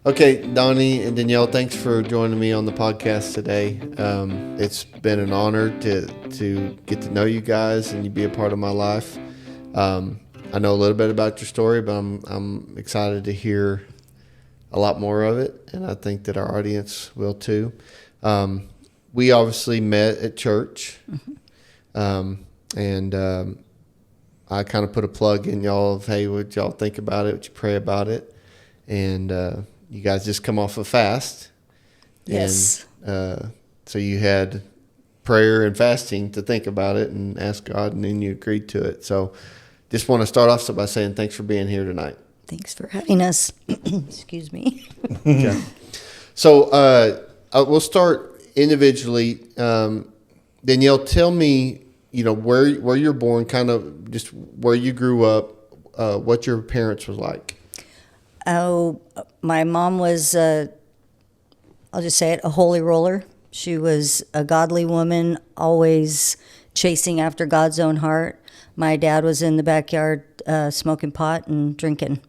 Okay, Donnie and Danielle, thanks for joining me on the podcast today. It's been an honor to get to know you guys and you be a part of my life. I know a little bit about your story, but I'm excited to hear a lot more of it, and I think that our audience will too. We obviously met at church, and I kind of put a plug in y'all of, hey, what y'all think about it? Would you pray about it? And you guys just come off a fast. Yes. And so you had prayer and fasting to think about it and ask God, and then you agreed to it. So just want to start off by saying thanks for being here tonight. Thanks for having us. Excuse me. Okay. So we'll start individually. Danielle, tell me, where you're born, kind of just where you grew up, what your parents were like. Oh, my mom was, I'll just say it, a holy roller. She was a godly woman, always chasing after God's own heart. My dad was in the backyard smoking pot and drinking.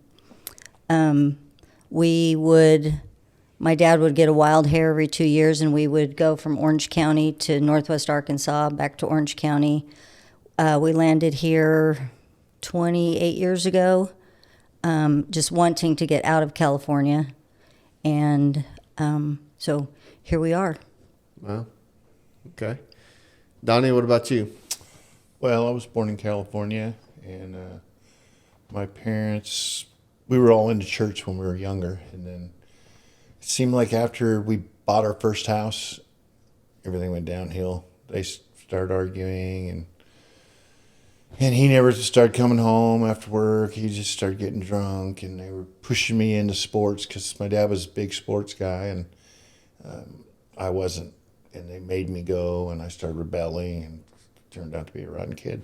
My dad would get a wild hair every 2 years, and we would go from Orange County to Northwest Arkansas, back to Orange County. We landed here 28 years ago, just wanting to get out of California. And so here we are. Wow. Okay. Donnie, what about you? Well, I was born in California, and my parents, we were all into church when we were younger, and then it seemed like after we bought our first house, everything went downhill. They started arguing, and he never started coming home after work. He just started getting drunk, and they were pushing me into sports because my dad was a big sports guy, and I wasn't. And they made me go, and I started rebelling, and turned out to be a rotten kid.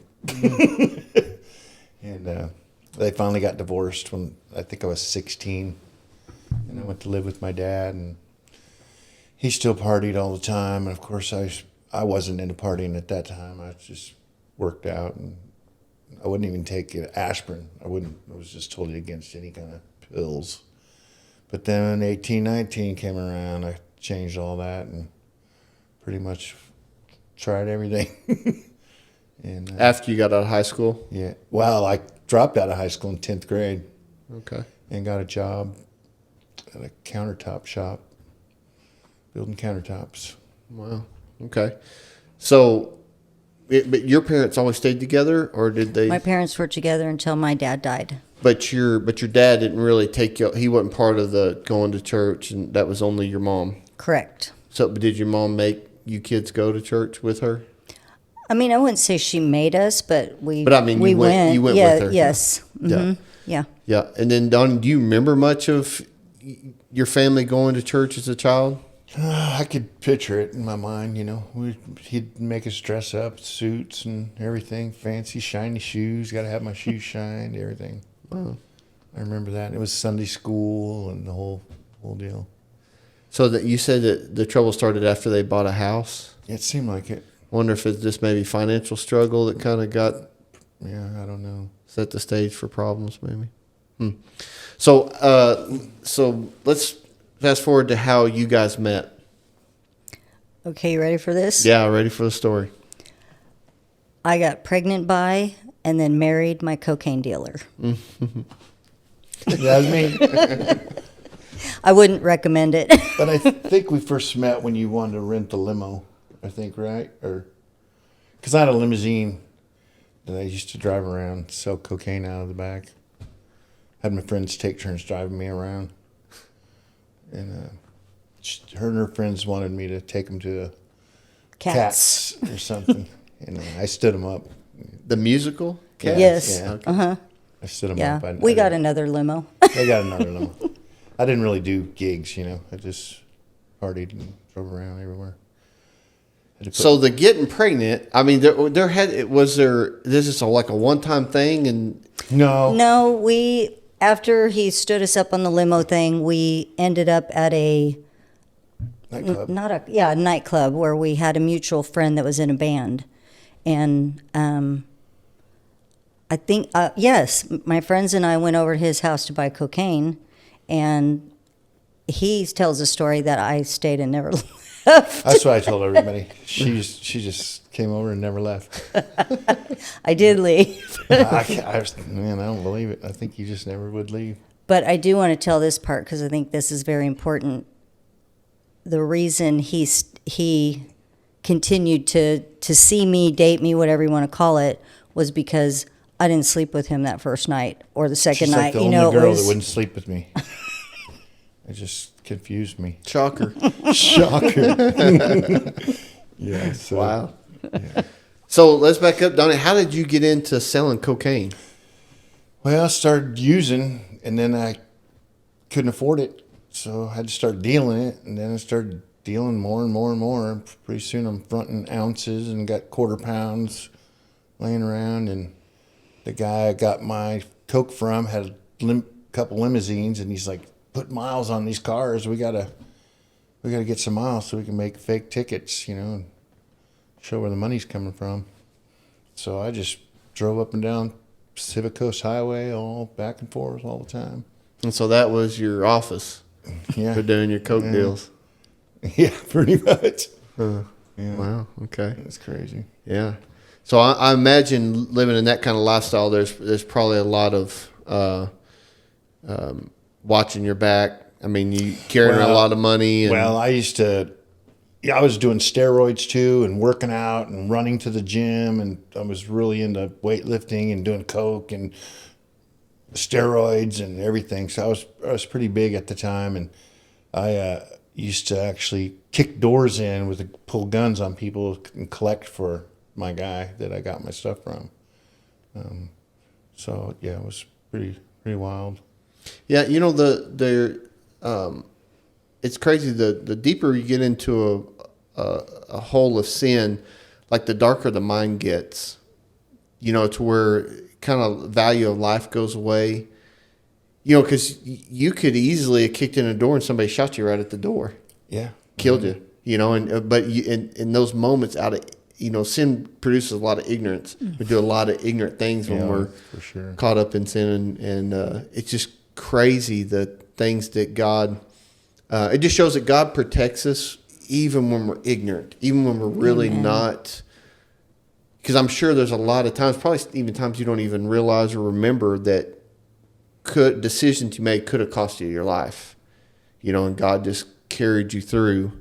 And they finally got divorced when I think I was 16. And I went to live with my dad, and he still partied all the time. And of course, I wasn't into partying at that time. I just worked out, and I wouldn't even take aspirin. I was just totally against any kind of pills. But then when 18, 19 came around, I changed all that and pretty much tried everything. And After you got out of high school? Yeah. Well, I dropped out of high school in 10th grade. Okay. And got a job at a countertop shop, building countertops. Wow. Okay. So, but your parents always stayed together, or did they? My parents were together until my dad died. But your dad didn't really take you. He wasn't part of the going to church, and that was only your mom. Correct. So, did your mom make you kids go to church with her? I mean, I wouldn't say she made us, but we. But I mean, we you went with her. Yes. Mm-hmm. Yeah. Yeah. And then, Donnie, do you remember much of your family going to church as a child? I could picture it in my mind, He'd make us dress up, suits and everything, fancy, shiny shoes. Got to have my shoes shined, everything. Wow. I remember that. It was Sunday school and the whole deal. So that you said that the trouble started after they bought a house? It seemed like it. Wonder if it's just maybe financial struggle that kind of Yeah, I don't know. set the stage for problems, maybe. So let's fast forward to how you guys met. Okay, you ready for this? Yeah, ready for the story. I got pregnant by and then married my cocaine dealer. That was me. I wouldn't recommend it. But I think we first met when you wanted to rent the limo, I think, right? Or because I had a limousine that I used to drive around, sell cocaine out of the back. Had my friends take turns driving me around. And her and her friends wanted me to take them to Cats or something. And I stood them up. The musical? Yeah, Yes. Yeah. Okay. Uh-huh. I stood them Yeah. up. We got another limo. They got another limo. I didn't really do gigs, I just partied and drove around everywhere. So the getting pregnant, I mean, this is like a one-time thing? And No, after he stood us up on the limo thing, we ended up at a nightclub. a nightclub where we had a mutual friend that was in a band. And I think, yes, my friends and I went over to his house to buy cocaine, and he tells a story that I stayed and never left. That's what I told everybody. She just came over and never left. I did leave. Man, I don't believe it. I think you just never would leave. But I do want to tell this part because I think this is very important. The reason he continued to see me, date me, whatever you want to call it, was because I didn't sleep with him that first night or the second She's night. like the only girl that wouldn't sleep with me. It just confused me. Shocker. Shocker. Yeah. So, Wow. Yeah. So let's back up, Donnie. How did you get into selling cocaine? Well, I started using, and then I couldn't afford it, so I had to start dealing it, and then I started dealing more and more and more. Pretty soon I'm fronting ounces and got quarter pounds laying around, and the guy I got my coke from had a couple limousines, and he's like, put miles on these cars. We gotta get some miles so we can make fake tickets, and show where the money's coming from. So I just drove up and down Pacific Coast Highway, all back and forth all the time. And so that was your office Yeah. for doing your coke deals. Yeah, pretty much. Yeah. Yeah. Wow. Okay. It's crazy. Yeah. So I imagine living in that kind of lifestyle, there's probably a lot of watching your back. I mean, you carrying around a lot of money. And, Well, I was doing steroids too, and working out and running to the gym, and I was really into weightlifting and doing coke and steroids and everything. So I was pretty big at the time, and I used to actually kick doors in with pull guns on people and collect for my guy that I got my stuff from. So yeah, it was pretty wild. yeah, it's crazy. The deeper you get into a hole of sin, like the darker the mind gets, to where kind of value of life goes away. Because you could easily have kicked in a door and somebody shot you right at the door, Yeah, killed you. But in those moments, out of sin produces a lot of ignorance. We do a lot of ignorant things when we're for sure. caught up in sin, and it's just crazy the things that God. It just shows that God protects us even when we're ignorant, even when we're really not. Because I'm sure there's a lot of times, probably even times you don't even realize or remember that decisions you made could have cost you your life, and God just carried you through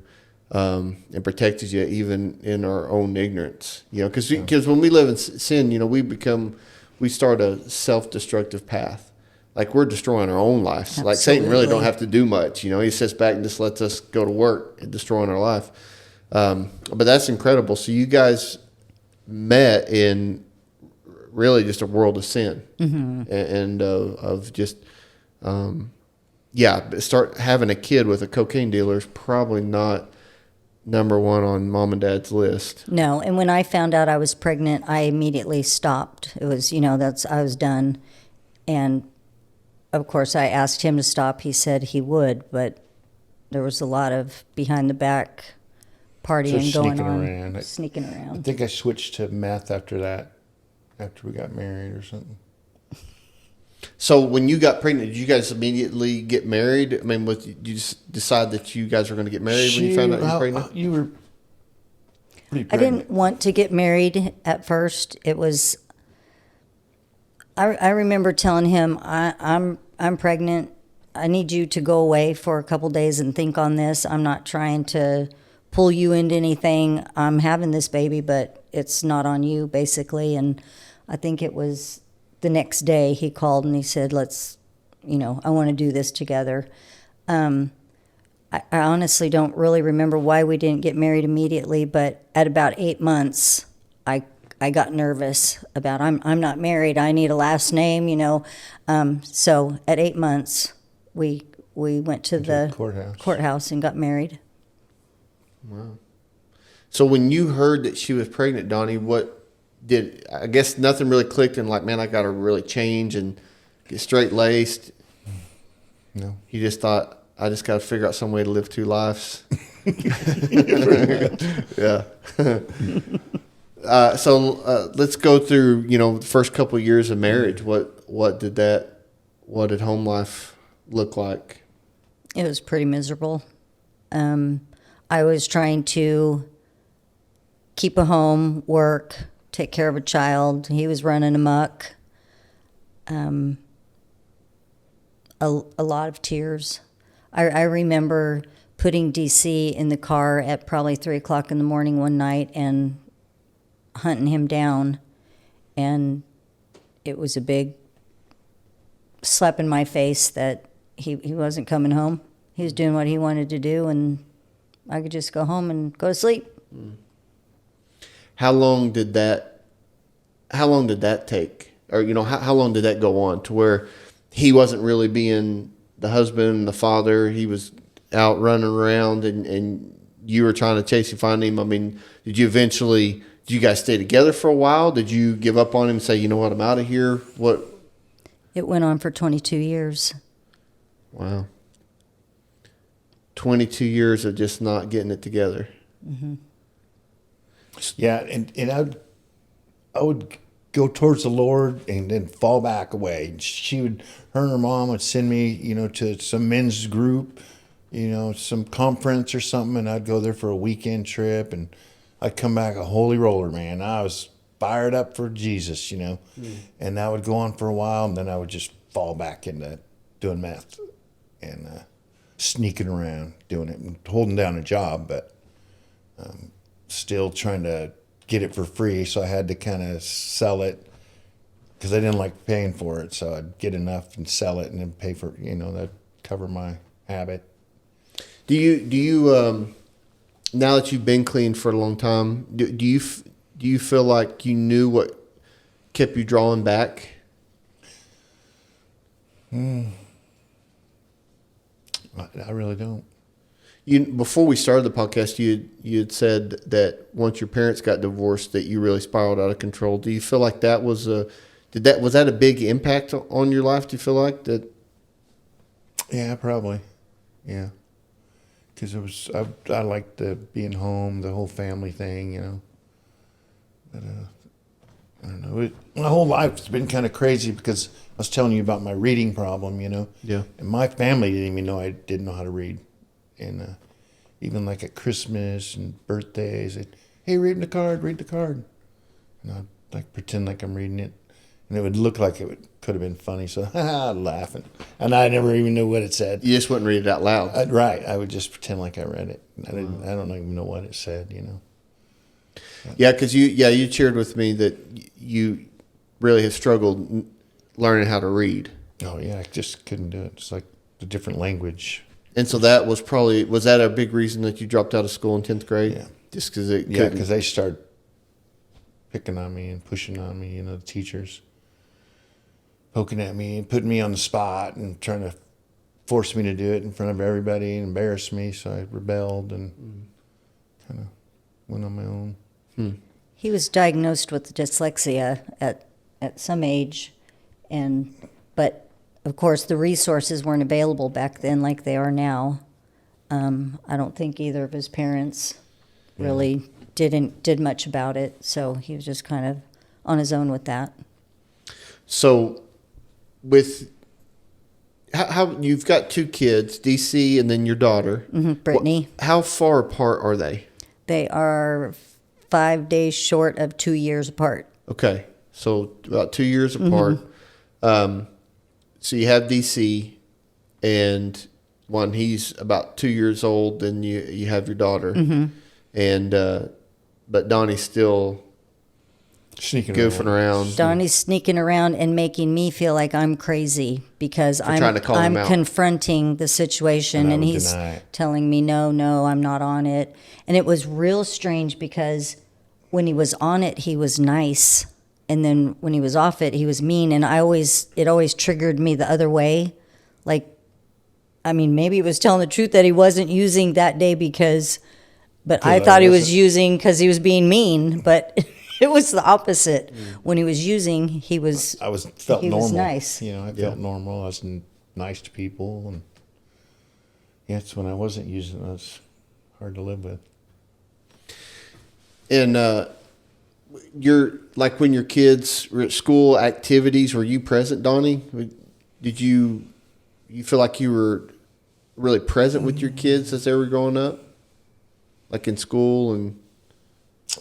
and protected you even in our own ignorance, because when we live in sin, we start a self-destructive path. Like we're destroying our own lives. Absolutely. Like Satan really don't have to do much. He sits back and just lets us go to work and destroying our life. But that's incredible. So you guys met in really just a world of sin and of just, start having a kid with a cocaine dealer is probably not number one on mom and dad's list. No, and when I found out I was pregnant, I immediately stopped. It was, I was done. And of course, I asked him to stop. He said he would, but there was a lot of behind the back partying going on. Sneaking around. I think I switched to meth after that, after we got married or something. So when you got pregnant, did you guys immediately get married? I mean, did you just decide that you guys were going to get married when you found out you were pregnant? You were pretty I pregnant. didn't want to get married at first. It was. I remember telling him, I'm pregnant. I need you to go away for a couple days and think on this. I'm not trying to pull you into anything. I'm having this baby, but it's not on you, basically. And I think it was the next day he called and he said, let's, I want to do this together. I honestly don't really remember why we didn't get married immediately, but at about 8 months, I got nervous about I'm not married. I need a last name, So at 8 months, we went to the courthouse and got married. Wow. So when you heard that she was pregnant, Donnie, I guess nothing really clicked and like, man, I got to really change and get straight laced. No. You just thought, I just got to figure out some way to live two lives. Yeah. So let's go through, the first couple of years of marriage. What did home life look like? It was pretty miserable. I was trying to keep a home, work, take care of a child. He was running amok. A lot of tears. I remember putting DC in the car at probably 3 o'clock in the morning one night and hunting him down. And it was a big slap in my face that he wasn't coming home. He was doing what he wanted to do, and I could just go home and go to sleep. How long did that take? Or, how long did that go on to where he wasn't really being the husband, the father? He was out running around and you were trying to chase and find him. I mean, did you guys stay together for a while? Did you give up on him and say, you know what, I'm out of here? What? It went on for 22 years. Wow. 22 years of just not getting it together. Mm-hmm. Yeah, and I would go towards the Lord and then fall back away. Her and her mom would send me, to some men's group, some conference or something, and I'd go there for a weekend trip, and I'd come back a holy roller, man. I was fired up for Jesus, and that would go on for a while, and then I would just fall back into doing meth and sneaking around doing it and holding down a job, but still trying to get it for free. So I had to kind of sell it because I didn't like paying for it. So I'd get enough and sell it and then pay for, that'd cover my habit. Do you now that you've been clean for a long time, do you feel like you knew what kept you drawing back? I really don't. Before we started the podcast, you had said that once your parents got divorced, that you really spiraled out of control. Do you feel like that was a big impact on your life? Do you feel like that? Yeah, probably. Yeah, because I liked the being home, the whole family thing, But I don't know. My whole life's been kind of crazy because I was telling you about my reading problem, Yeah. And my family didn't even know I didn't know how to read. And even like at Christmas and birthdays, hey, read the card. And I'd like pretend like I'm reading it. And it would look like could have been funny. So I'd laugh. And I never even knew what it said. You just wouldn't read it out loud. Right. I would just pretend like I read it. I don't even know what it said, Yeah, because you shared with me that you really have struggled learning how to read. Oh, yeah. I just couldn't do it. It's like a different language. And so that was that a big reason that you dropped out of school in 10th grade? Yeah. Just because because they started picking on me and pushing on me, the teachers poking at me and putting me on the spot and trying to force me to do it in front of everybody and embarrass me. So I rebelled and kind of went on my own. He was diagnosed with dyslexia at some age, but of course the resources weren't available back then like they are now. I don't think either of his parents really did much about it, so he was just kind of on his own with that. So, with how you've got 2 kids, DC, and then your daughter, Brittany. How far apart are they? They are 5 days short of 2 years apart. Okay, so about 2 years apart. So you have DC, and when he's about 2 years old, then you have your daughter, and but Donnie's still Sneaking goofing around. Donnie's sneaking around and making me feel like I'm crazy because trying to call him I'm out. confronting the situation, and he's telling me no, I'm not on it. And it was real strange because when he was on it, he was nice. And then when he was off it, he was mean. And it always triggered me the other way. Like, I mean, maybe he was telling the truth that he wasn't using that day but I thought he was using because he was being mean. But it was the opposite. When he was using, he was felt normal. Was nice. I felt normal. I was nice to people. And yeah, it's when I wasn't using it, it was hard to live with. And when your kids were at school activities, were you present, Donnie? Did you feel like you were really present with your kids as they were growing up, like in school? And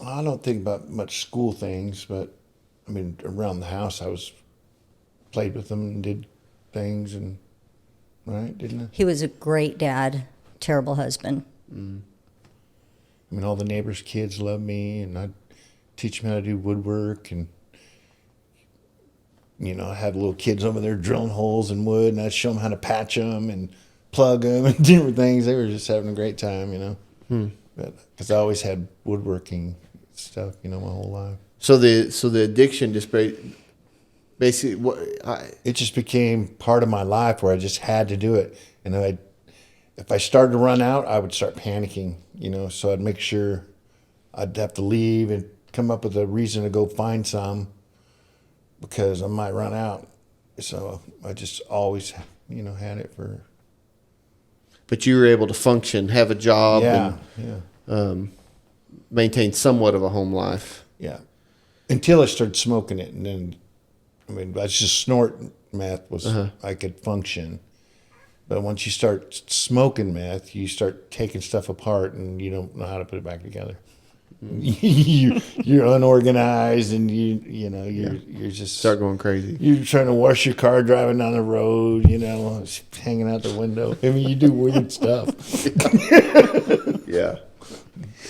I don't think about much school things, but I mean, around the house, played with them and did things, and right, didn't I? He was a great dad, terrible husband. I mean, all the neighbors' kids loved me, and I'd teach them how to do woodwork, and I had little kids over there drilling holes in wood, and I'd show them how to patch them and plug them and different things. They were just having a great time, But because I always had woodworking stuff, my whole life. so the addiction just basically It just became part of my life where I just had to do it, and if I started to run out, I would start panicking, So I'd make sure I'd have to leave and come up with a reason to go find some, because I might run out. So I just always, had it for. But you were able to function, have a job, Yeah, and maintain somewhat of a home life. yeah. Until I started smoking it, and then, I was just snorting meth I could function. But once you start smoking meth, you start taking stuff apart, and you don't know how to put it back together. You're unorganized, and you're just Start going crazy. You're trying to wash your car driving down the road, hanging out the window. I mean, you do weird stuff. Yeah.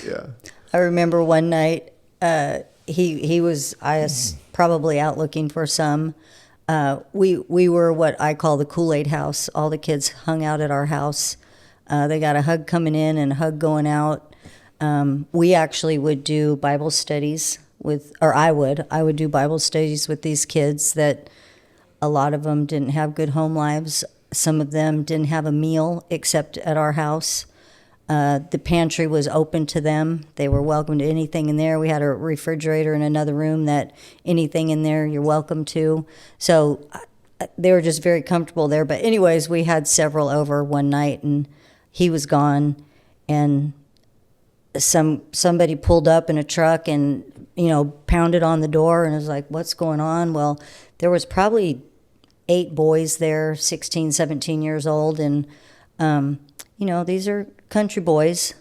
Yeah. I remember one night, he was probably out looking for some. We were what I call the Kool-Aid house. All the kids hung out at our house. They got a hug coming in and a hug going out. We actually would do Bible studies I would do Bible studies with these kids that a lot of them didn't have good home lives. Some of them didn't have a meal except at our house. The pantry was open to them. They were welcome to anything in there. We had a refrigerator in another room that anything in there you're welcome to. So they were just very comfortable there. But anyways, we had several over one night, and he was gone, and somebody pulled up in a truck and pounded on the door, and was like, what's going on? Well, there was probably 8 boys there, 16, 17 years old, and these are country boys.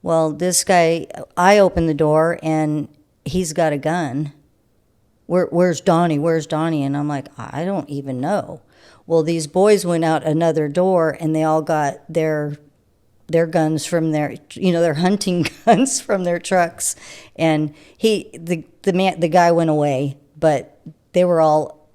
Well, this guy, I opened the door, and he's got a gun. Where's Donnie? Where's Donnie? And I'm like, I don't even know. Well, these boys went out another door, and they all got their guns from their hunting guns from their trucks, and the guy went away, but they were all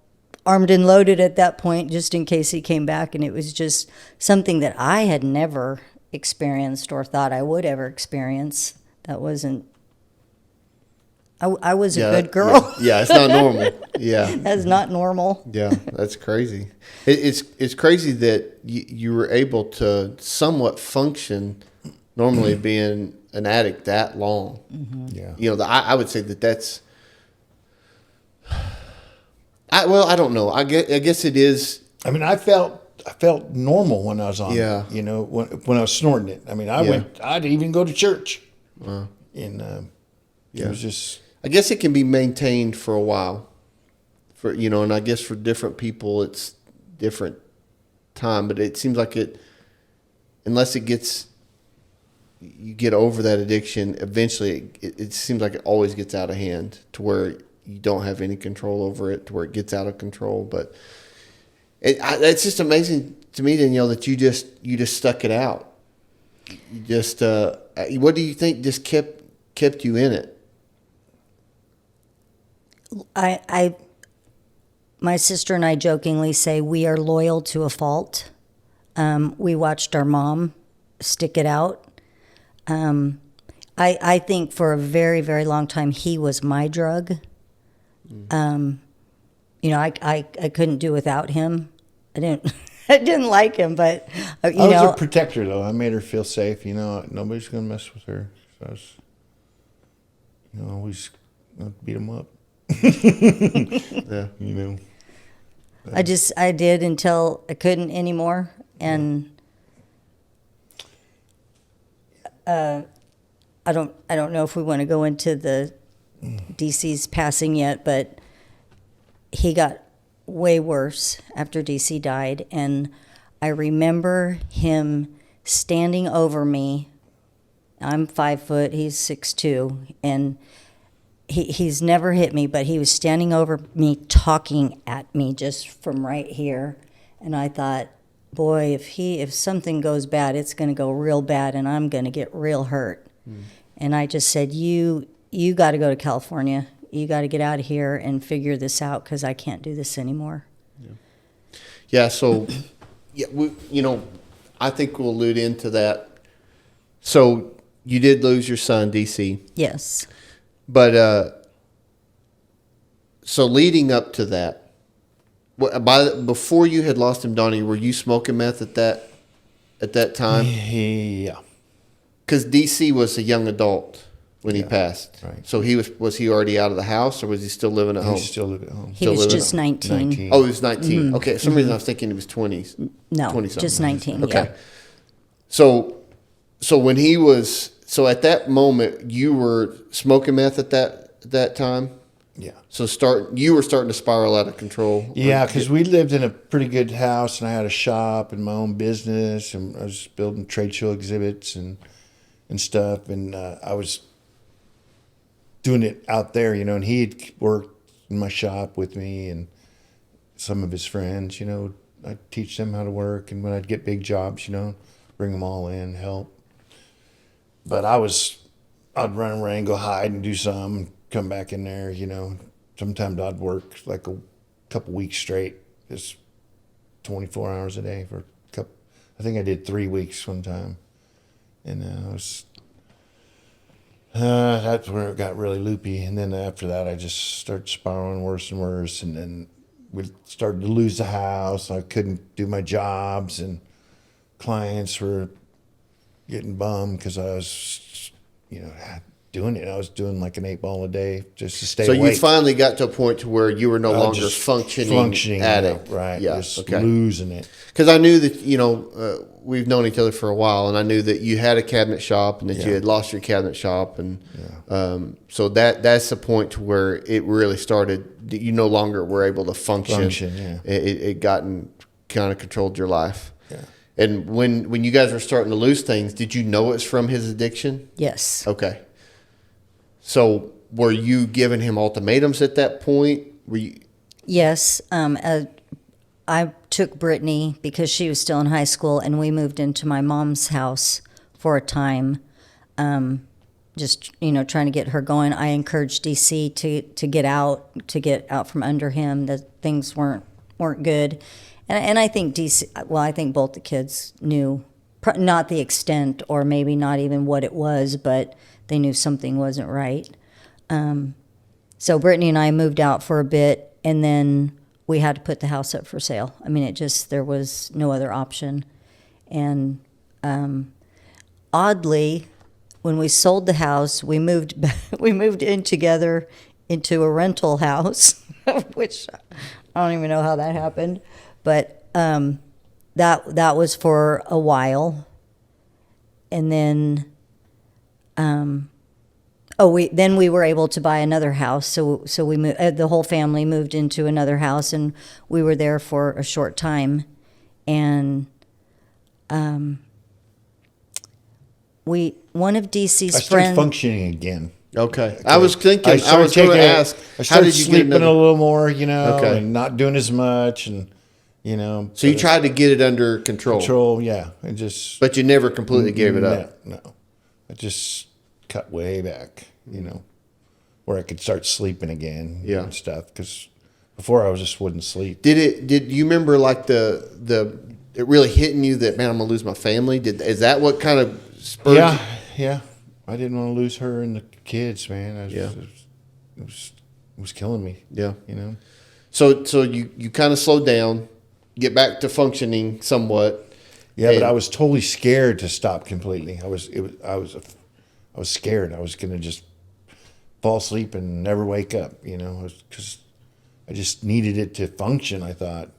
armed and loaded at that point, just in case he came back. And it was just something that I had never experienced or thought I would ever experience. That wasn't. I was a good girl. Yeah, it's not normal. Yeah, that's not normal. Yeah, that's crazy. It's crazy that you were able to somewhat function normally being an addict that long. Mm-hmm. Yeah, I would say that's. I don't know. I guess it is. I mean, I felt normal when I was on. Yeah. When I was snorting it. I mean, I'd even go to church. Wow. And Yeah. it was just. I guess it can be maintained for a while. And I guess for different people it's different time. But it seems like unless you get over that addiction, eventually it seems like it always gets out of hand to where you don't have any control over it, to where it gets out of control. But it's just amazing to me, Danielle, that you just stuck it out. You just what do you think just kept you in it? My sister and I jokingly say we are loyal to a fault. We watched our mom stick it out. I think for a very, very long time he was my drug. I couldn't do without him. I didn't like him, but I was a protector, though. I made her feel safe. Nobody's gonna mess with her. So I was, always beat him up. Yeah. I did until I couldn't anymore, and I don't know if we want to go into the DC's passing yet, but he got way worse after DC died, and I remember him standing over me. I'm 5 foot, he's 6'2", and he's never hit me, but he was standing over me talking at me just from right here. And I thought, boy, if something goes bad, it's going to go real bad, and I'm going to get real hurt. And I just said, you got to go to California. You got to get out of here and figure this out, because I can't do this anymore. Yeah, so, yeah, I think we'll allude into that. So you did lose your son, DC. Yes. But so leading up to that, before you had lost him, Donnie, were you smoking meth at that time? Yeah. Because DC was a young adult when he passed. Right. So was he already out of the house, or was he still living at home? He still living at home. He was just 19. Oh, he was 19. Okay, for some reason I was thinking he was 20s. No, 20-something. just 19. Okay. Yeah. So when he was, so at that moment, you were smoking meth at that time? Yeah. So you were starting to spiral out of control. Yeah, because we lived in a pretty good house, and I had a shop and my own business, and I was building trade show exhibits and stuff, and I was doing it out there, and he had worked in my shop with me and some of his friends, I'd teach them how to work, and when I'd get big jobs, bring them all in, help. But I'd run around, go hide and do some, come back in there, Sometimes I'd work like a couple weeks straight, just 24 hours a day for I think I did 3 weeks one time. And that's where it got really loopy. And then after that, I just started spiraling worse and worse. And then we started to lose the house. I couldn't do my jobs, and clients were getting bummed because I was, doing it. I was doing like an 8 ball a day just to stay awake. So you finally got to a point to where you were no longer functioning addict. Right. Yeah. Just losing it. Because I knew that, we've known each other for a while, and I knew that you had a cabinet shop and that you had lost your cabinet shop. And so that's the point to where it really started. You no longer were able to function. It gotten kind of controlled your life. Yeah. And when you guys were starting to lose things, did you know it's from his addiction? Yes. Okay. So were you giving him ultimatums at that point? Were you? Yes. I took Brittany because she was still in high school, and we moved into my mom's house for a time. Just, trying to get her going. I encouraged DC to get out from under him, that things weren't good. And I think I think both the kids knew, not the extent or maybe not even what it was, but they knew something wasn't right. So Brittany and I moved out for a bit, and then we had to put the house up for sale. I mean, there was no other option. And oddly, when we sold the house, we moved in together into a rental house, which I don't even know how that happened. But that was for a while, and then we were able to buy another house. So we moved, the whole family moved into another house, and we were there for a short time, and one of DC's I started friends functioning again. Okay. I was thinking, I was going to ask, I started how did you sleeping get a little more, Okay. and not doing as much, and So you tried to get it under control. Control, yeah. And just. But you never completely gave it up. No. I just cut way back, where I could start sleeping again. And stuff. Because before I just wouldn't sleep. Did you remember like it really hitting you that, man, I'm going to lose my family? Is that what kind of spurred you? Yeah. I didn't want to lose her and the kids, man. It was killing me. Yeah. So you kind of slowed down, get back to functioning somewhat. Yeah, but I was totally scared to stop completely. I was scared. I was going to just fall asleep and never wake up, because I just needed it to function, I thought,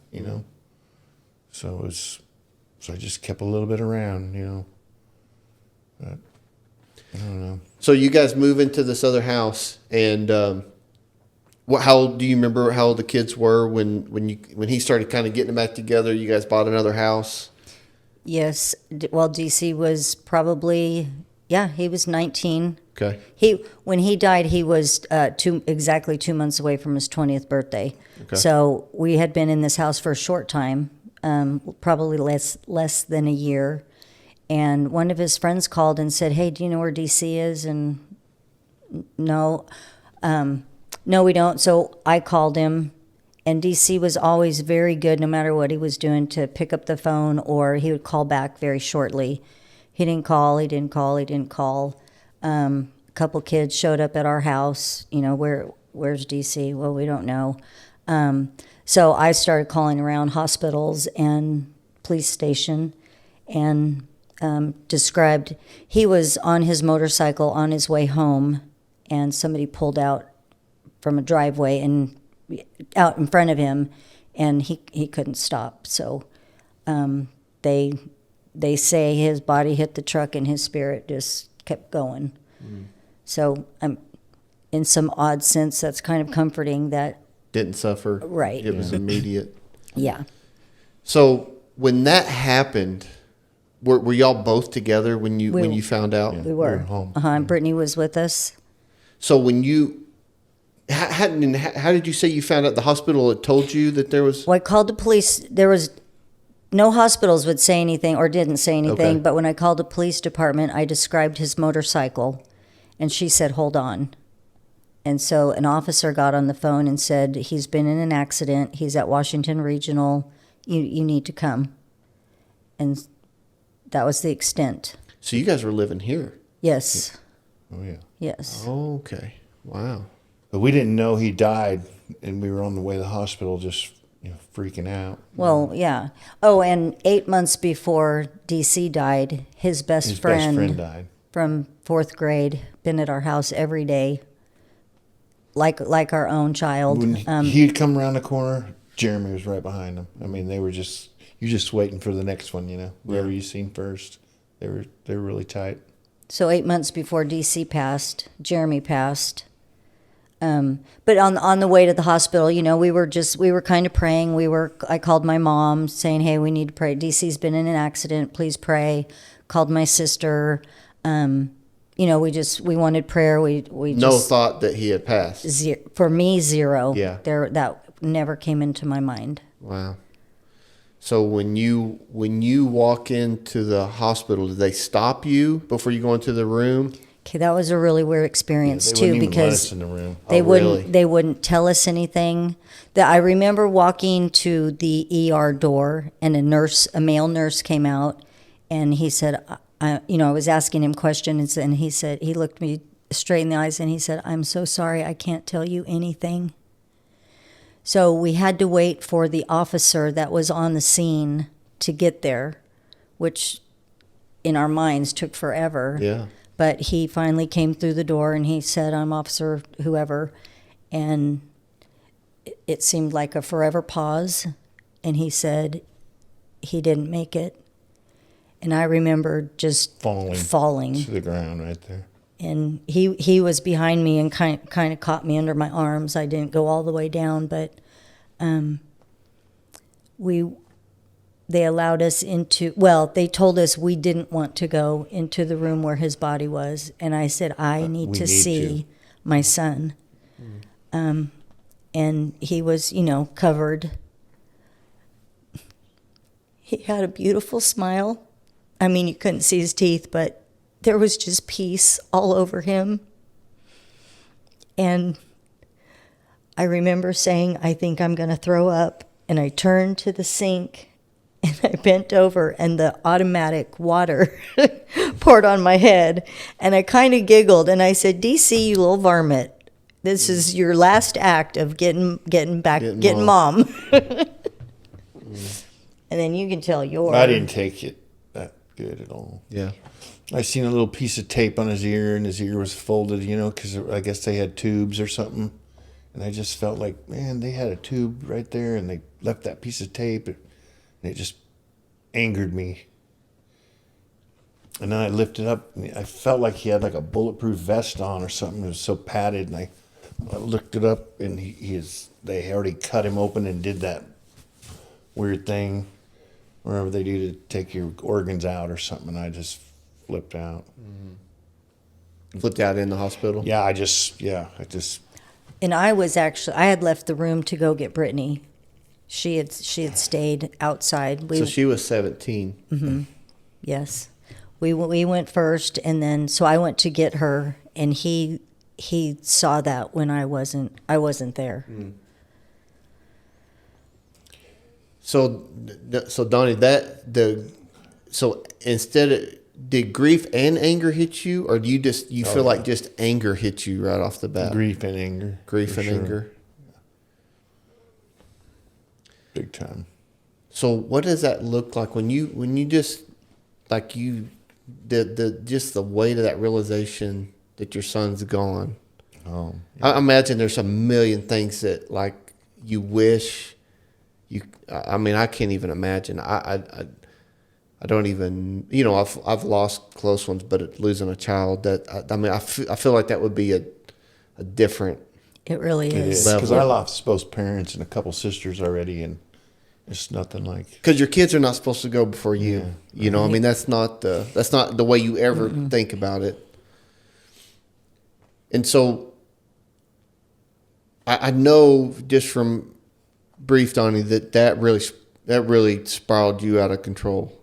So I just kept a little bit around, But I don't know. So you guys move into this other house, and How old, do you remember how old the kids were when he started kind of getting them back together? You guys bought another house. Yes. Well, DC was probably, yeah, he was 19. Okay. When he died, he was exactly 2 months away from his 20th birthday. Okay. So we had been in this house for a short time, probably less than a year. And one of his friends called and said, "Hey, do you know where DC is?" And no, no, we don't. So I called him, and DC was always very good, no matter what he was doing, to pick up the phone, or he would call back very shortly. He didn't call. A couple kids showed up at our house. Where's DC? Well, we don't know. So I started calling around hospitals and police station, and described he was on his motorcycle on his way home, and somebody pulled out from a driveway and out in front of him, and he couldn't stop. So they say his body hit the truck and his spirit just kept going. So in some odd sense, that's kind of comforting that Didn't suffer. Right. It was immediate. Yeah. So when that happened, were y'all both together when you found out? We were. home. And Brittany was with us. So when you how did you say you found out? The hospital had told you that there was. Well, I called the police. There was no hospitals would say anything or didn't say anything. Okay. But when I called the police department, I described his motorcycle, and she said, "Hold on." And so an officer got on the phone and said, "He's been in an accident. He's at Washington Regional. You need to come." And that was the extent. So you guys were living here. Yes. Oh, yeah. Yes. Oh, okay. Wow. But we didn't know he died, and we were on the way to the hospital just freaking out. Well, yeah. Oh, and 8 months before DC died, his best friend died. from 4th grade, been at our house every day, like our own child. When he'd come around the corner, Jeremy was right behind him. I mean, they were you're just waiting for the next one, whoever you seen first. They were really tight. So 8 months before DC passed, Jeremy passed. But on the way to the hospital, we were kind of praying. I called my mom saying, "Hey, we need to pray. DC's been in an accident. Please pray." Called my sister. We wanted prayer. We No just, thought that he had passed. for me, zero. Yeah. That never came into my mind. Wow. So when you walk into the hospital, did they stop you before you go into the room? Okay, that was a really weird experience They too, wouldn't even let because us in the room. Really? they wouldn't tell us anything. I remember walking to the ER door, and a male nurse came out, and he said, I was asking him questions, and he looked me straight in the eyes, and he said, "I'm so sorry, I can't tell you anything." So we had to wait for the officer that was on the scene to get there, which in our minds took forever. Yeah. But he finally came through the door, and he said, "I'm Officer whoever." And it seemed like a forever pause. And he said he didn't make it. And I remember just falling to the ground right there. And he was behind me and kind of caught me under my arms. I didn't go all the way down, but they allowed us they told us we didn't want to go into the room where his body was. And I said, I need to see my son. And he was, covered. He had a beautiful smile. I mean, you couldn't see his teeth, but there was just peace all over him. And I remember saying, "I think I'm going to throw up." And I turned to the sink, and I bent over, and the automatic water poured on my head. And I kind of giggled, and I said, "DC, you little varmint, this is your last act of getting mom." And then you can tell yours. I didn't take it that good at all. Yeah. I seen a little piece of tape on his ear, and his ear was folded, because I guess they had tubes or something. And I just felt like, man, they had a tube right there, and they left that piece of tape, and it just angered me. And then I lifted up, and I felt like he had like a bulletproof vest on or something. It was so padded, and I I looked it up, and they already cut him open and did that weird thing, wherever they do to take your organs out or something. And I just flipped out. Flipped out in the hospital? Yeah, I just. And I had left the room to go get Brittany. She had stayed outside. So she was 17. Mm-hmm. Yes. We went first, and then so I went to get her, and he saw that when I wasn't there. Mm. So Donnie, so instead of, did grief and anger hit you, or do you feel like just anger hit you right off the bat? Grief and anger. Grief and anger. Big time. So what does that look like when you just like just the weight of that realization that your son's gone? Oh, yeah. I imagine there's a million things that like you wish you. I mean, I can't even imagine. I don't even, I've lost close ones, but losing a child, I feel like that would be a different. It really is. Because I lost both parents and a couple sisters already, and it's nothing like. Because your kids are not supposed to go before you. Yeah. You know, I mean, that's not the way you ever think about it. And so, I know just from brief, Donnie, that really spiraled you out of control.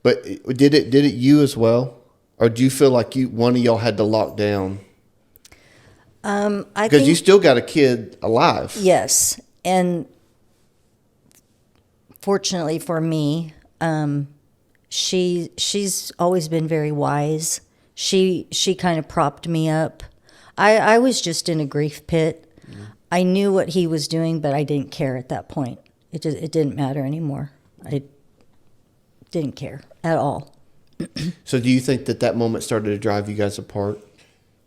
But did it you as well, or do you feel like one of y'all had to lock down? Because you still got a kid alive. Yes, and fortunately for me, she's always been very wise. She kind of propped me up. I was just in a grief pit. Mm-hmm. I knew what he was doing, but I didn't care at that point. It didn't matter anymore. I didn't care at all. So do you think that moment started to drive you guys apart?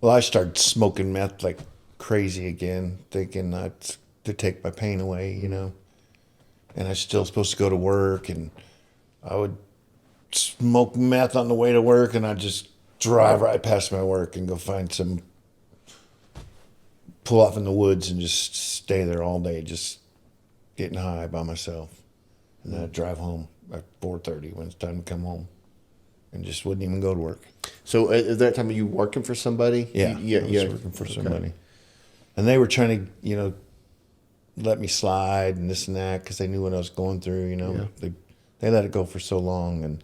Well, I started smoking meth like crazy again, thinking to take my pain away, And I was still supposed to go to work, and I would smoke meth on the way to work, and I'd just drive right past my work and go pull off in the woods and just stay there all day, just getting high by myself. And then I'd drive home at 4:30 when it's time to come home, and just wouldn't even go to work. So at that time, were you working for somebody? Yeah, I was working for somebody. And they were trying to, let me slide and this and that because they knew what I was going through, Yeah. They let it go for so long, and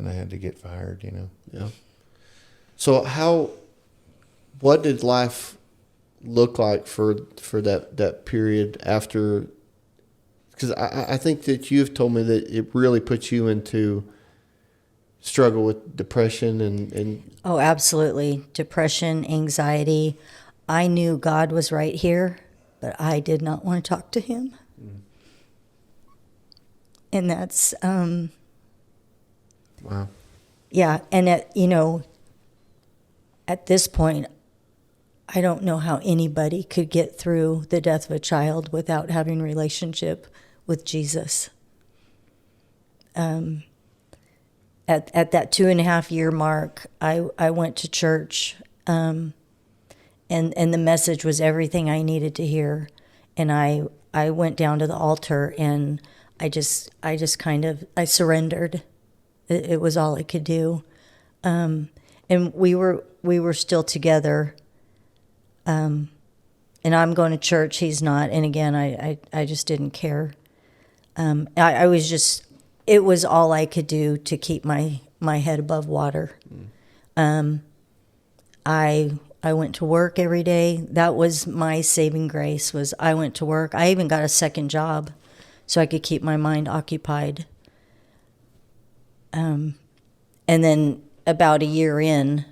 I had to get fired, Yeah. So what did life look like for that period after? Because I think that you've told me that it really put you into struggle with depression and Oh, absolutely. Depression, anxiety. I knew God was right here, but I did not want to talk to him. Mm. And that's wow. Yeah, and at this point, I don't know how anybody could get through the death of a child without having a relationship with Jesus. At that 2.5 year mark, I went to church, and the message was everything I needed to hear. And I went down to the altar, and I surrendered. It was all I could do. And we were still together. And I'm going to church, he's not. And again, I just didn't care. I was just, it was all I could do to keep my head above water. I went to work every day. That was my saving grace, was I went to work. I even got a second job so I could keep my mind occupied. And then about a year in,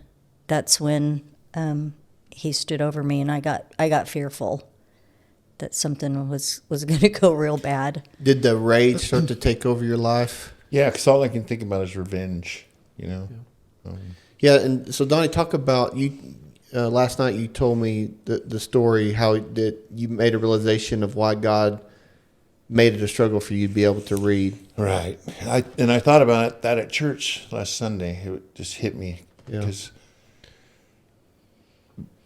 that's when he stood over me, and I got fearful that something was going to go real bad. Did the rage start to take over your life? Yeah, because all I can think about is revenge, Yeah. Yeah, and so Donnie, talk about you. Last night you told me the story how that you made a realization of why God made it a struggle for you to be able to read. Right. I thought about that at church last Sunday. It just hit me because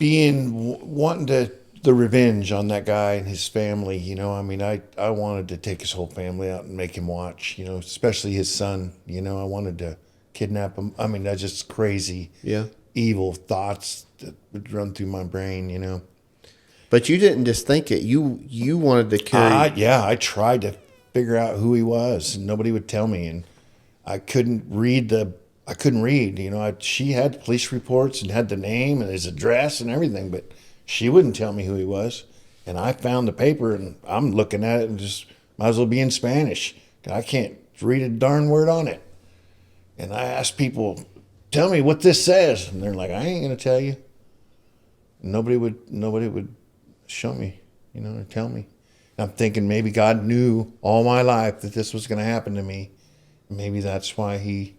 wanting the revenge on that guy and his family. You know, I mean, I wanted to take his whole family out and make him watch. You know, especially his son. You know, I wanted to kidnap him. I mean, that's just crazy, evil thoughts that would run through my brain. You know. But you didn't just think it. You wanted to carry. I tried to figure out who he was, and nobody would tell me, and I couldn't read. You know, she had police reports and had the name and his address and everything, but she wouldn't tell me who he was. And I found the paper, and I'm looking at it and just might as well be in Spanish. I can't read a darn word on it. And I asked people, "Tell me what this says," and they're like, "I ain't gonna tell you." Nobody would show me, you know, or tell me. I'm thinking maybe God knew all my life that this was going to happen to me. Maybe that's why he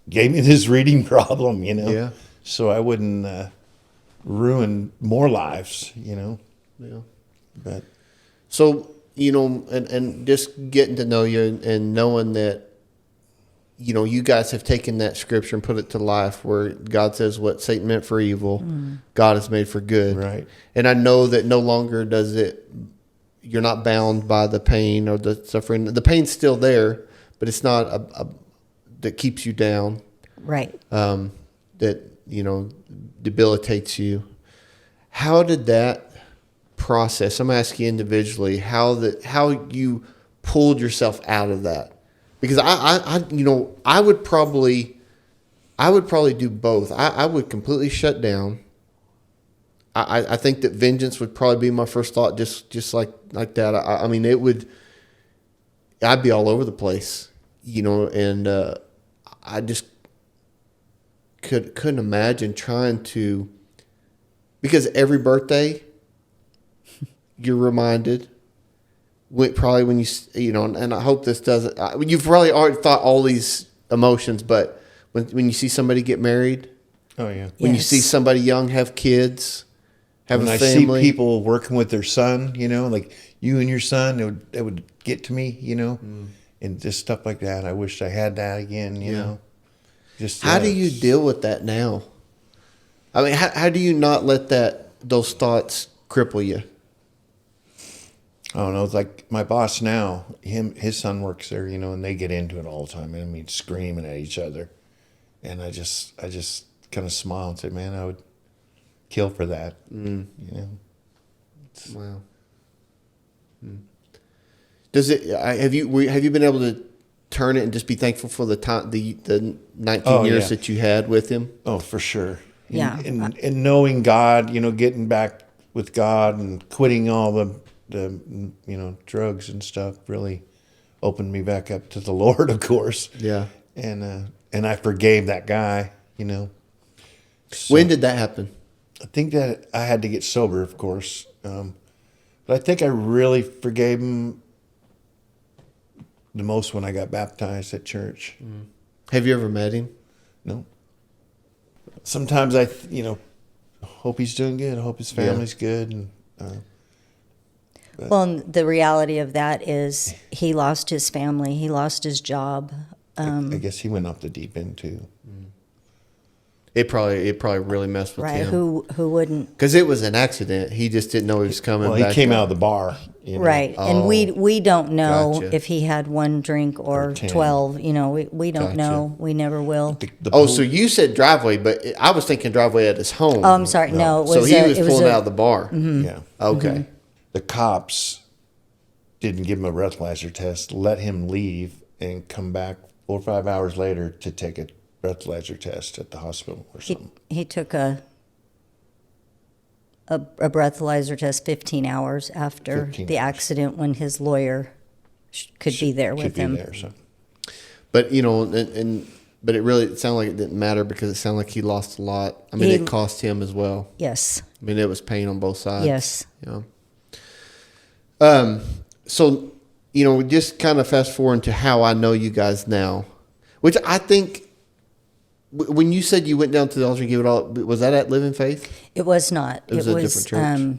gave me this reading problem, you know. Yeah. So I wouldn't ruin more lives, you know. Yeah. But So, you know, and just getting to know you and knowing that, you know, you guys have taken that scripture and put it to life where God says what Satan meant for evil, God has made for good. Right. And I know that no longer does it, you're not bound by the pain or the suffering. The pain's still there, but it's not that keeps you down. Right. That, you know, debilitates you. How did that process, I'm asking you individually, how you pulled yourself out of that? Because I would probably do both. I would completely shut down. I think that vengeance would probably be my first thought, just like that. I mean, I'd be all over the place, you know, and I just couldn't imagine trying to, because every birthday you're reminded. Probably when you know, and I hope this doesn't. You've probably already thought all these emotions, but when you see somebody get married, oh yeah, when you see somebody young have kids, have when a I family, see people working with their son, you know, like you and your son, it would get to me, you know, and just stuff like that. I wish I had that again, you know. Just how do you deal with that now? I mean, how do you not let those thoughts cripple you? I don't know. It's like my boss now. His son works there, you know, and they get into it all the time. I mean, screaming at each other, and I just kind of smile and say, "Man, I would kill for that." You know. Wow. Does it? Have you been able to turn it and just be thankful for the time, the 19 years that you had with him? Oh, for sure. Yeah. And knowing God, you know, getting back with God and quitting all the you know, drugs and stuff really opened me back up to the Lord, of course. Yeah. And I forgave that guy, you know. So When did that happen? I think that I had to get sober, of course. But I think I really forgave him the most when I got baptized at church. Have you ever met him? No. Sometimes I, you know, hope he's doing good. I hope his family's good. And Well, and the reality of that is he lost his family. He lost his job. I guess he went off the deep end too. It probably really messed with Right. him. Who wouldn't? Because it was an accident. He just didn't know he was coming Well, back. he came out of the bar. You know. Right. And we don't know Gotcha. if he had one drink or 10. 12. You know, we don't Gotcha. know. We never will. So you said driveway, but I was thinking driveway at his home. Oh, I'm sorry. No, it was So he was it pulling a- out of the bar. Yeah. Okay. The cops didn't give him a breathalyzer test, let him leave, and come back 4 or 5 hours later to take a breathalyzer test at the hospital or something. He took a breathalyzer test 15 hours after 15 the hours. accident when his lawyer could be there with him. Could be there, so. But, you know, but it sounded like it didn't matter because it sounded like he lost a lot. I mean, it cost him as well. Yes. I mean, it was pain on both sides. Yes. Yeah. So, you know, just kind of fast forward to how I know you guys now, which I think when you said you went down to the altar and gave it all, was that at Living Faith? It was not. It was a different church.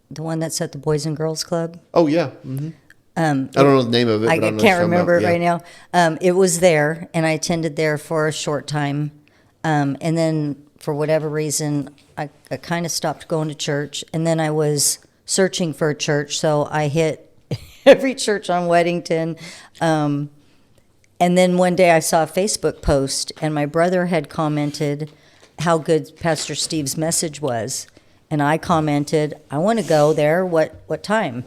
The one that's at the Boys and Girls Club. Oh, yeah. Mm-hmm. I don't know the name of it. I but I know can't remember it about. right now. It was there, and I attended there for a short time. And then for whatever reason, I kind of stopped going to church. And then I was searching for a church, so I hit every church on Weddington. And then one day I saw a Facebook post, and my brother had commented how good Pastor Steve's message was. And I commented, I want to go there. What time?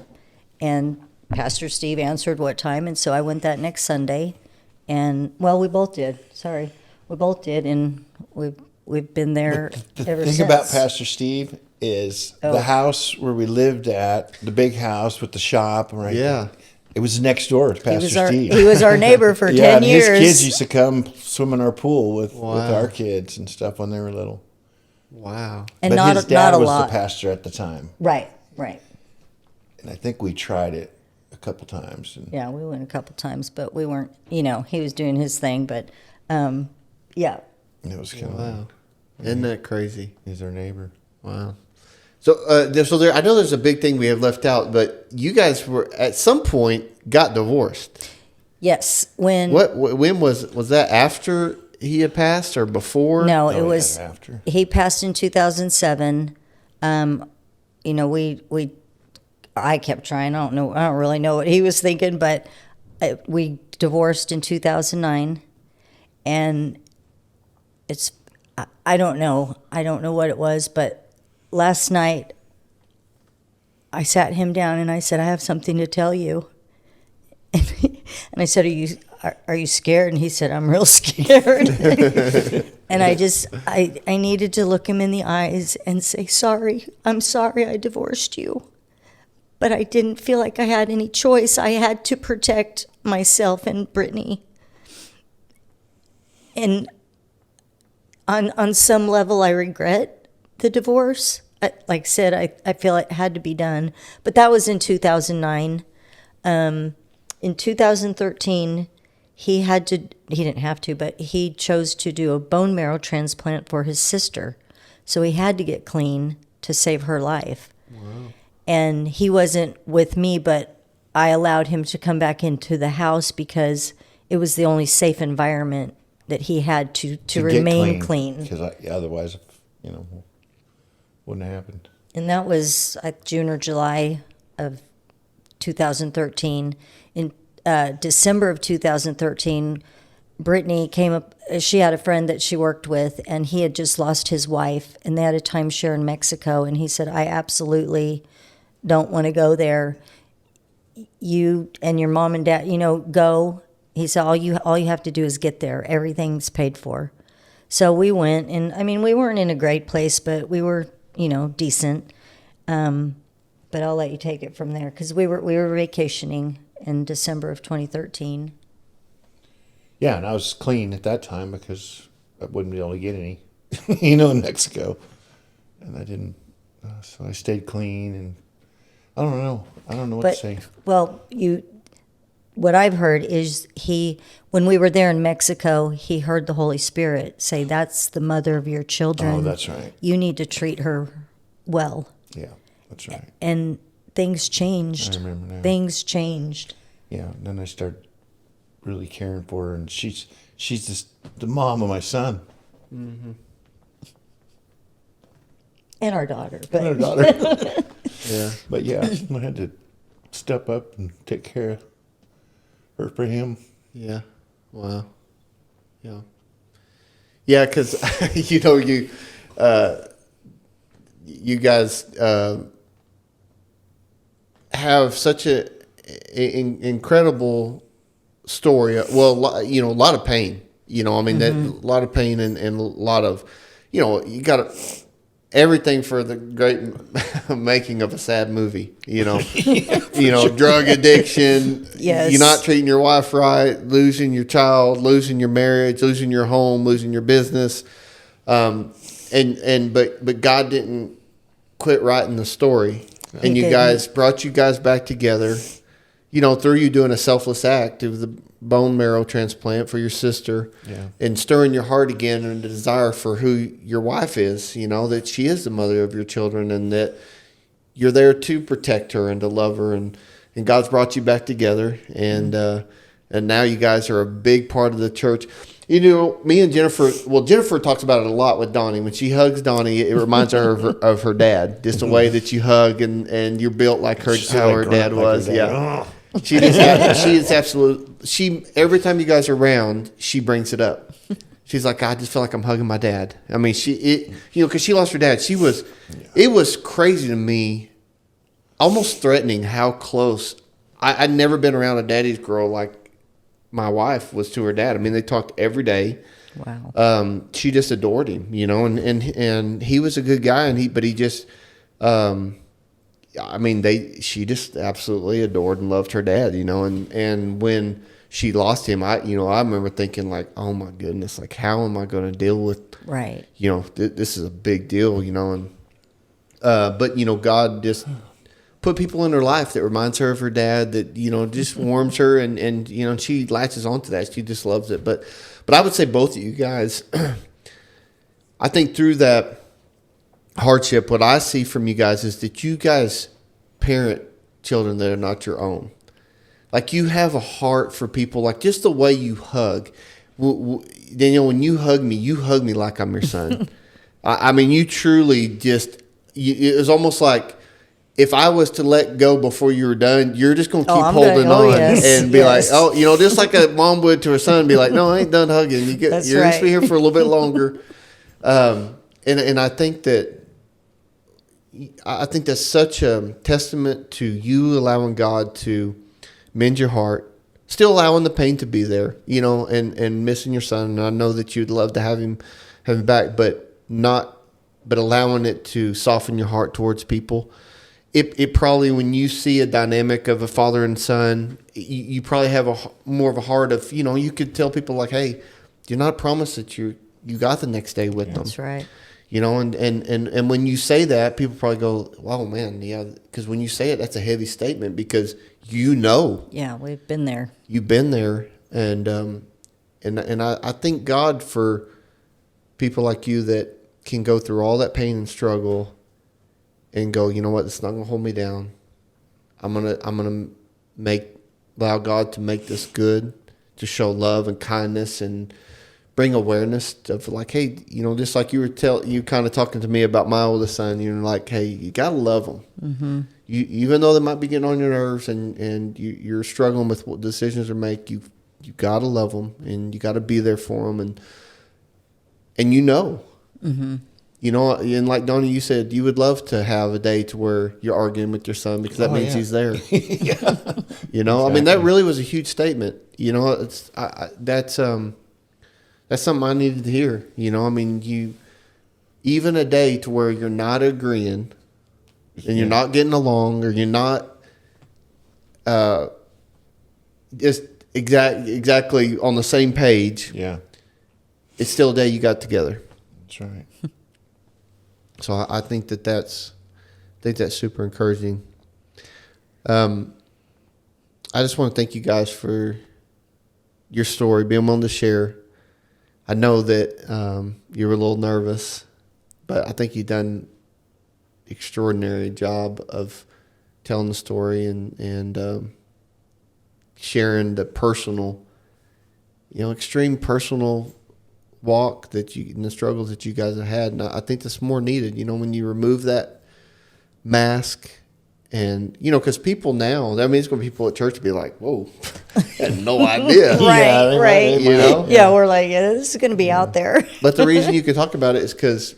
And Pastor Steve answered what time, and so I went that next Sunday. And, well, we both did. Sorry. We both did, and we've been there ever since. The thing about Pastor Steve is the house where we lived at, the big house with the shop, right? Yeah. It was next door to Pastor Steve. He was our neighbor for 10 and years. His kids used to come swim in our pool with our kids and stuff when they were little. Wow. And but his dad not a was lot. the pastor at the time. Right. And I think we tried it a couple times. And Yeah, we went a couple times, but we weren't, he was doing his thing. But, yeah. it was kind of Wow. Isn't that crazy? He's our neighbor. Wow. So, I know there's a big thing we have left out, but you guys were at some point got divorced. Yes. When was that after he had passed or before? No, it was after. He passed in 2007. I kept trying. I don't really know what he was thinking, but we divorced in 2009, and I don't know what it was, but last night I sat him down and I said, I have something to tell you. And I said, are you scared? And he said, I'm real scared. And I needed to look him in the eyes and say, I'm sorry I divorced you. But I didn't feel like I had any choice. I had to protect myself and Brittany. And on some level, I regret the divorce. Like I said, I feel it had to be done. But that was in 2009. In 2013, he didn't have to, but he chose to do a bone marrow transplant for his sister. So he had to get clean to save her life. Wow. And he wasn't with me, but I allowed him to come back into the house because it was the only safe environment that he had to remain clean. Because otherwise, wouldn't have happened. And that was June or July of 2013. In December of 2013, Brittany came up. She had a friend that she worked with, and he had just lost his wife, and they had a timeshare in Mexico. And he said, I absolutely don't want to go there. You and your mom and dad, go. He said, all you have to do is get there. Everything's paid for. So we went, and we weren't in a great place, but we were, decent. But I'll let you take it from there because we were vacationing in December of 2013. Yeah, and I was clean at that time because I wouldn't be able to get any, in Mexico, and I didn't. So I stayed clean, and I don't know what to say. Well, what I've heard is when we were there in Mexico, he heard the Holy Spirit say, "That's the mother of your children. Oh, that's right. You need to treat her well." Yeah, that's right. And things changed. I remember now. Things changed. Yeah, and then I started really caring for her, and she's just the mom of my son. Mm-hmm. And our daughter. And our daughter. Yeah. But yeah, I had to step up and take care of her for him. Yeah. Wow. Yeah. Yeah, because, you guys have such an incredible story. Well, a lot of pain. That a lot of pain and a lot of, you got everything for the great making of a sad movie. Drug addiction. Yes. You're not treating your wife right, losing your child, losing your marriage, losing your home, losing your business. But God didn't quit writing the story, and you guys brought you guys back together, through you doing a selfless act of the bone marrow transplant for your sister, and stirring your heart again and the desire for who your wife is, that she is the mother of your children, and that you're there to protect her and to love her, and God's brought you back together, and now you guys are a big part of the church. Me and Jennifer. Well, Jennifer talks about it a lot with Donnie. When she hugs Donnie, it reminds her of her dad. Just the way that you hug and you're built like how her dad was. Yeah. She is absolute. Every time you guys are around, she brings it up. She's like, I just feel like I'm hugging my dad. I mean, because she lost her dad. It was crazy to me, almost threatening how close. I'd never been around a daddy's girl like my wife was to her dad. I mean, they talked every day. Wow. She just adored him, and he was a good guy, but he just, she just absolutely adored and loved her dad, and when she lost him, I remember thinking like, oh my goodness, like how am I going to deal with, right? This is a big deal, but God just put people in her life that reminds her of her dad, that just warms her, and she latches onto that. She just loves it. But I would say both of you guys, I think through that hardship, what I see from you guys is that you guys parent children that are not your own. Like you have a heart for people, like just the way you hug. Danielle, when you hug me like I'm your son. I mean, you truly just, it was almost like, if I was to let go before you were done, you're just going to keep holding on and be like, just like a mom would to her son, be like, no, I ain't done hugging. You're going to be here for a little bit longer. And I think that's such a testament to you allowing God to mend your heart, still allowing the pain to be there, and missing your son. And I know that you'd love to have him back, but allowing it to soften your heart towards people. It probably, when you see a dynamic of a father and son, you probably have more of a heart of, you could tell people like, hey, you're not promised that you got the next day with them. That's right. And when you say that, people probably go, wow, man, yeah, because when you say it, that's a heavy statement because Yeah, we've been there. You've been there, and I thank God for people like you that can go through all that pain and struggle and go, you know what, it's not gonna hold me down. I'm gonna allow God to make this good, to show love and kindness and bring awareness of like, hey, just like you kind of talking to me about my oldest son, you're like, hey, you gotta love them. Mm-hmm. Even though they might be getting on your nerves and you're struggling with what decisions to make, you gotta love them and you gotta be there for them and Mm-hmm. And like Donnie, you said, you would love to have a day to where you're arguing with your son because that means he's there. Yeah. Exactly. I mean, that really was a huge statement. That's something I needed to hear. I mean, even a day to where you're not agreeing and you're not getting along or you're not just exactly on the same page. Yeah. It's still a day you got together. That's right. So I think that's super encouraging. I just want to thank you guys for your story, being willing to share. I know that you were a little nervous, but I think you've done an extraordinary job of telling the story and sharing the personal, extreme personal walk and the struggles that you guys have had. And I think that's more needed, when you remove that mask and, because people now, it's going to be people at church be like, whoa, I had no idea. Right. Yeah, we're like, this is going to be out there. But the reason you can talk about it is because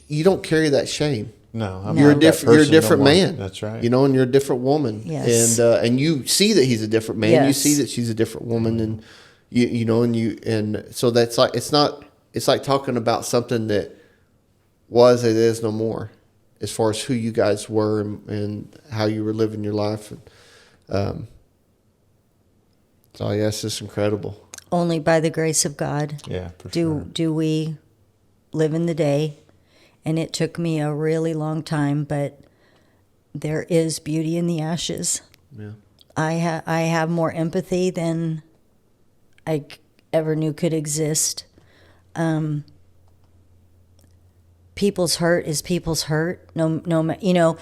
you don't carry that shame. No, you're a different man. That's right. And you're a different woman. Yes. And you see that he's a different man. Yes. You see that she's a different woman, and and so that's like it's like talking about something that was it is no more, as far as who you guys were and how you were living your life. So yeah, it's just incredible. Only by the grace of God. Yeah, for sure. Do we live in the day. And it took me a really long time, but there is beauty in the ashes. Yeah. I have more empathy than I ever knew could exist. People's hurt is people's hurt. No,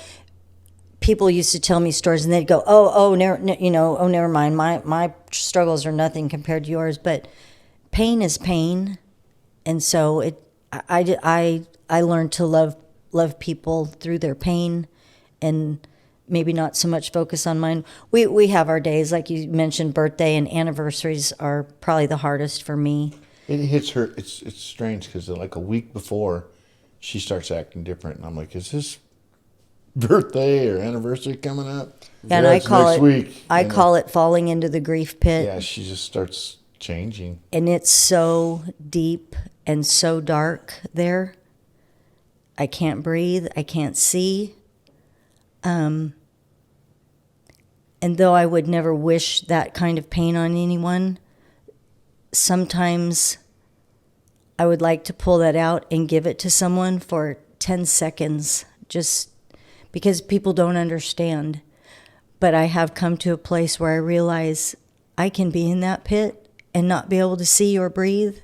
people used to tell me stories, and they'd go, never mind. My struggles are nothing compared to yours. But pain is pain. And so I learned to love people through their pain, and maybe not so much focus on mine. We have our days, like you mentioned, birthday and anniversaries are probably the hardest for me. It hits her. It's strange because like a week before, she starts acting different, and I'm like, is this birthday or anniversary coming up? And Yeah, I it's call next it week. I call it falling into the grief pit. Yeah, she just starts changing. And it's so deep and so dark there. I can't breathe. I can't see. And though I would never wish that kind of pain on anyone, sometimes I would like to pull that out and give it to someone for 10 seconds, just because people don't understand. But I have come to a place where I realize I can be in that pit and not be able to see or breathe,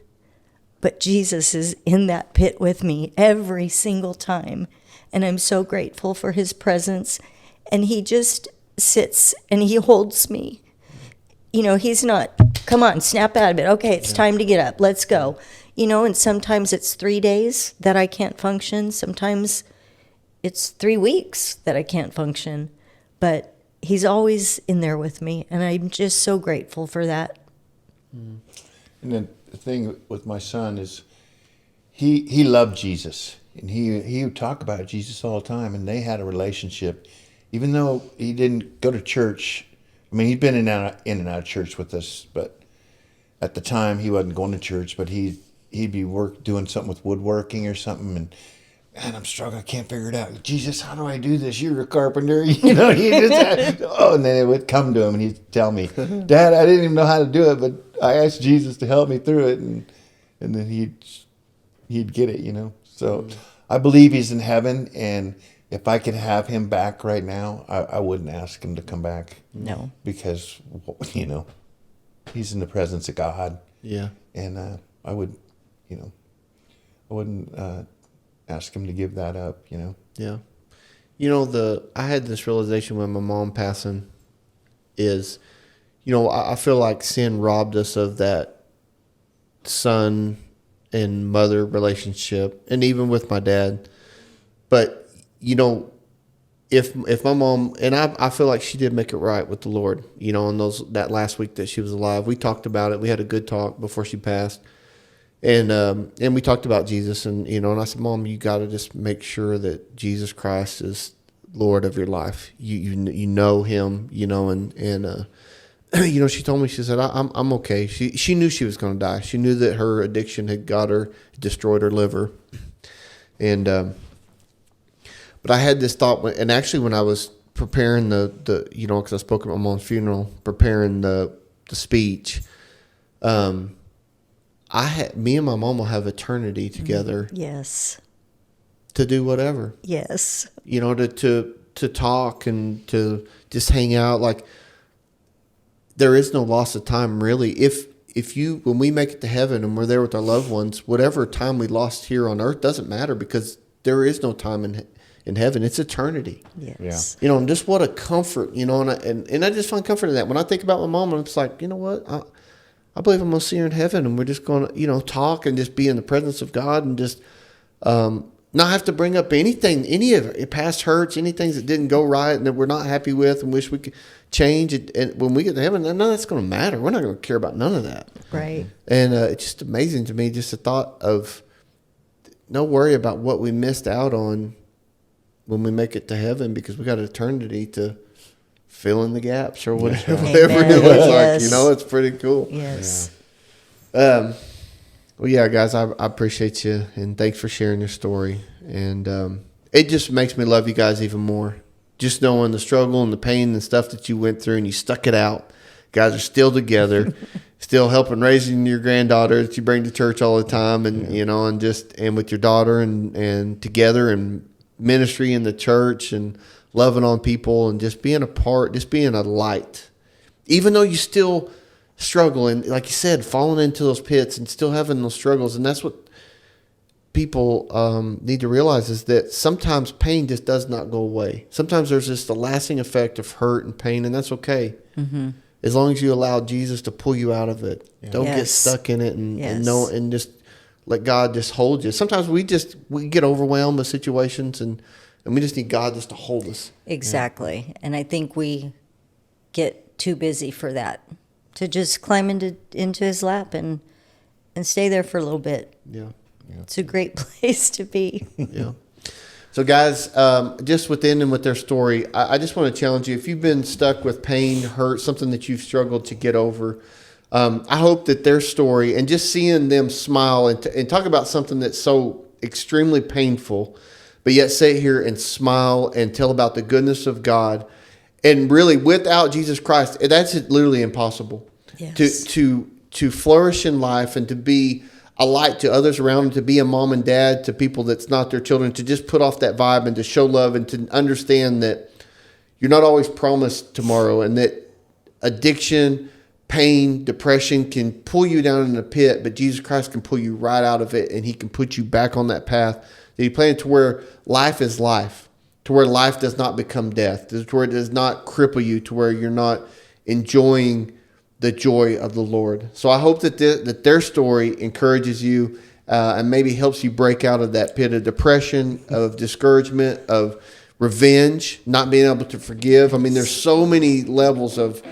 but Jesus is in that pit with me every single time. And I'm so grateful for his presence. And he just sits and he holds me. You know, he's not, come on, snap out of it. Okay, it's time to get up. Let's go. You know, and sometimes it's 3 days that I can't function. Sometimes it's 3 weeks that I can't function. But he's always in there with me. And I'm just so grateful for that. And then the thing with my son is he loved Jesus. And he would talk about Jesus all the time. And they had a relationship. Even though he didn't go to church, I mean, he'd been in and out of church with us, but at the time he wasn't going to church, but he'd be doing something with woodworking or something, and man, I'm struggling, I can't figure it out. Jesus, how do I do this? You're a carpenter, you know. And then it would come to him, and he'd tell me, Dad, I didn't even know how to do it, but I asked Jesus to help me through it, and then he'd get it, you know. So I believe he's in heaven, and if I could have him back right now, I wouldn't ask him to come back. No. Because, you know, he's in the presence of God. Yeah. And I wouldn't ask him to give that up, you know. Yeah. You know, I had this realization when my mom passing is, you know, I feel like sin robbed us of that son and mother relationship, and even with my dad. But, you know, if my mom, and I feel like she did make it right with the Lord, you know, in that last week that she was alive. We talked about it. We had a good talk before she passed. And we talked about Jesus, and, you know, and I said, Mom, you got to just make sure that Jesus Christ is Lord of your life. You know him, you know, and you know, she told me, she said, I'm okay. She knew she was going to die. She knew that her addiction had destroyed her liver. And, but I had this thought, and actually when I was preparing the you know, because I spoke at my mom's funeral, preparing the speech, me and my mom will have eternity together. Yes. To do whatever. Yes. You know, to talk and to just hang out. Like, there is no loss of time, really. When we make it to heaven and we're there with our loved ones, whatever time we lost here on earth doesn't matter, because there is no time in heaven. It's eternity. Yes. You know, and just what a comfort, you know, and I just find comfort in that. When I think about my mom, I'm just like, you know what? I believe I'm going to see her in heaven, and we're just going to, you know, talk and just be in the presence of God, and just not have to bring up anything, any of it, past hurts, any things that didn't go right and that we're not happy with and wish we could change. And when we get to heaven, none of that's going to matter. We're not going to care about none of that. Right. And it's just amazing to me, just the thought of no worry about what we missed out on when we make it to heaven, because we got eternity to fill in the gaps or whatever, whatever it looks like. You know, it's pretty cool. Yes. Yeah. Well, yeah, guys, I appreciate you, and thanks for sharing your story. And it just makes me love you guys even more. Just knowing the struggle and the pain and stuff that you went through, and you stuck it out. Guys are still together, still helping raising your granddaughter that you bring to church all the time, and you know, and with your daughter, and together, and ministry in the church, and loving on people, and just being a part, just being a light, even though you still struggle, and like you said, falling into those pits and still having those struggles. And that's what people need to realize, is that sometimes pain just does not go away. Sometimes there's just a lasting effect of hurt and pain, and that's okay. Mm-hmm. as long as you allow Jesus to pull you out of it. Yeah. Don't get stuck in it and just let God just hold you. Sometimes we get overwhelmed with situations and we just need God just to hold us. Exactly. Yeah. And I think we get too busy for that, to just climb into his lap and stay there for a little bit. Yeah. It's a great place to be. Yeah. So guys, just within and with their story, I just want to challenge you. If you've been stuck with pain, hurt, something that you've struggled to get over, I hope that their story and just seeing them smile and talk about something that's so extremely painful, but yet sit here and smile and tell about the goodness of God. And really, without Jesus Christ, that's literally impossible. Yes. To flourish in life and to be a light to others around them, to be a mom and dad to people that's not their children, to just put off that vibe and to show love and to understand that you're not always promised tomorrow, and that addiction, pain, depression can pull you down in a pit, but Jesus Christ can pull you right out of it, and he can put you back on that path that he planned, to where life is life, to where life does not become death, to where it does not cripple you, to where you're not enjoying the joy of the Lord. So I hope that their story encourages you and maybe helps you break out of that pit of depression, of discouragement, of revenge, not being able to forgive. I mean, there's so many levels of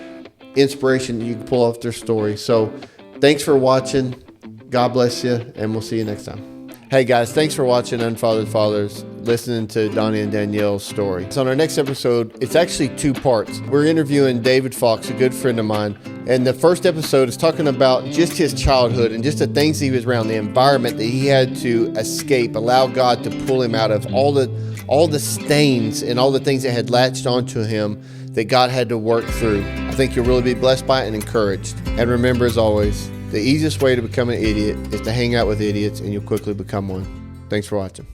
inspiration you can pull off their story. So thanks for watching. God bless you, and we'll see you next time. Hey guys, thanks for watching Unfathered Fathers, listening to Donnie and Danielle's story. So on our next episode, it's actually 2 parts. We're interviewing David Fox, a good friend of mine. And the first episode is talking about just his childhood and just the things he was around, the environment that he had to escape, allow God to pull him out of, all the stains and all the things that had latched onto him that God had to work through. I think you'll really be blessed by it and encouraged. And remember, as always, the easiest way to become an idiot is to hang out with idiots, and you'll quickly become one. Thanks for watching.